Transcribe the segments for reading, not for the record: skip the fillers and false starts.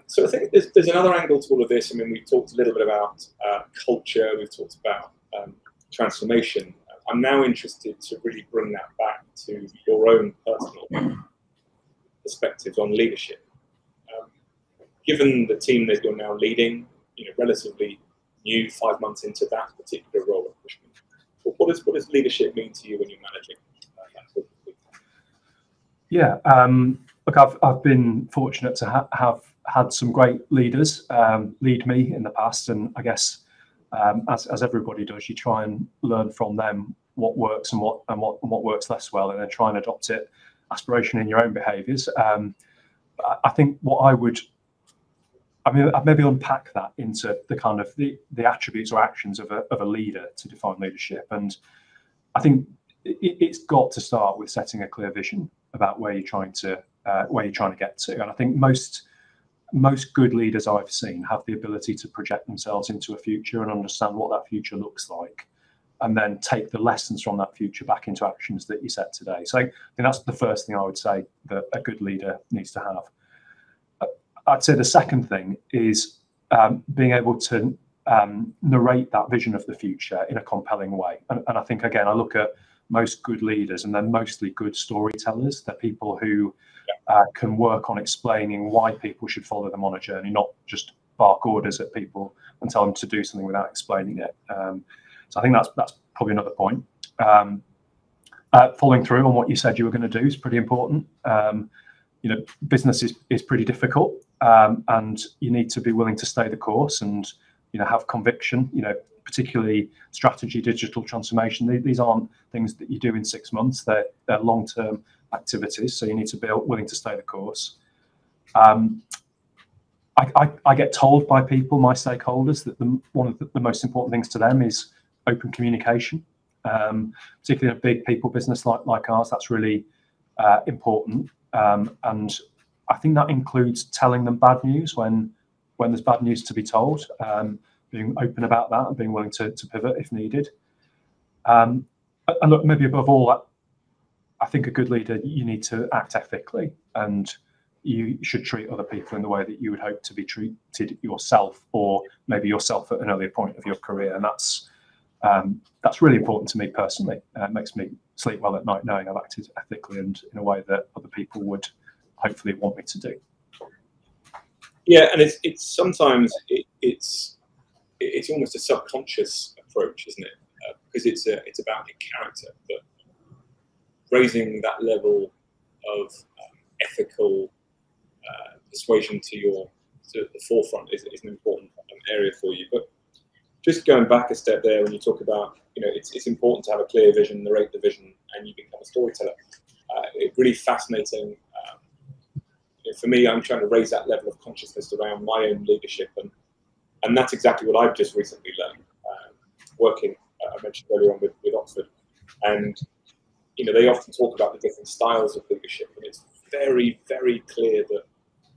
So I think there's another angle to all of this. I mean, we've talked a little bit about culture, we've talked about transformation. I'm now interested to really bring that back to your own personal perspectives on leadership. Given the team that you're now leading, relatively new, 5 months into that particular role at Cushman, what does leadership mean to you when you're managing that sort of people? Yeah, look, I've been fortunate to have had some great leaders lead me in the past, and I guess as everybody does, you try and learn from them what works and what works less well, and then try and adopt it aspiration in your own behaviours. I think I'd maybe unpack that into the kind of the attributes or actions of a leader to define leadership, and I think it's got to start with setting a clear vision about where you're trying to get to. And I think most good leaders I've seen have the ability to project themselves into a future and understand what that future looks like, and then take the lessons from that future back into actions that you set today. So I think that's the first thing I would say that a good leader needs to have. I'd say the second thing is being able to narrate that vision of the future in a compelling way. And I think, again, I look at most good leaders, and they're mostly good storytellers. They're people who can work on explaining why people should follow them on a journey, not just bark orders at people and tell them to do something without explaining it. So I think that's probably another point. Following through on what you said you were going to do is pretty important. Business is pretty difficult, and you need to be willing to stay the course and have conviction. Particularly strategy, digital transformation. These aren't things that you do in 6 months. They're long-term activities, so you need to be willing to stay the course. I get told by people, my stakeholders, that one of the most important things to them is open communication. Particularly in a big people business like ours, that's really important. And I think that includes telling them bad news when there's bad news to be told. Being open about that and being willing to pivot if needed. And look, maybe above all, I think a good leader, you need to act ethically, and you should treat other people in the way that you would hope to be treated yourself, or maybe yourself at an earlier point of your career. And that's really important to me personally. It makes me sleep well at night knowing I've acted ethically and in a way that other people would hopefully want me to do. Yeah, and it's sometimes it's almost a subconscious approach, isn't it? Because it's about your character, but raising that level of ethical persuasion to the forefront is an important area for you. But just going back a step there, when you talk about it's important to have a clear vision, narrate the vision, and you become a storyteller. It's really fascinating. For me, I'm trying to raise that level of consciousness around my own leadership, and that's exactly what I've just recently learned, working, I mentioned earlier on with Oxford. And, they often talk about the different styles of leadership, and it's very, very clear that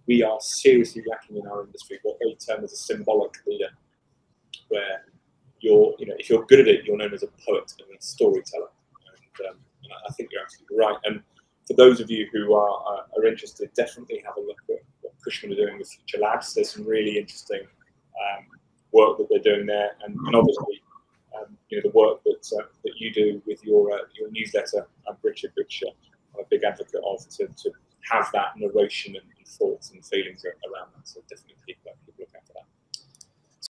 we are seriously lacking in our industry what they term as a symbolic leader, where if you're good at it, you're known as a poet and a storyteller. And I think you're absolutely right. And for those of you who are interested, definitely have a look at what Cushman are doing with Future Labs. There's some really interesting work that they're doing there, and obviously the work that you do with your newsletter, Richard, which I'm a big advocate of, to have that narration and thoughts and feelings around that. So definitely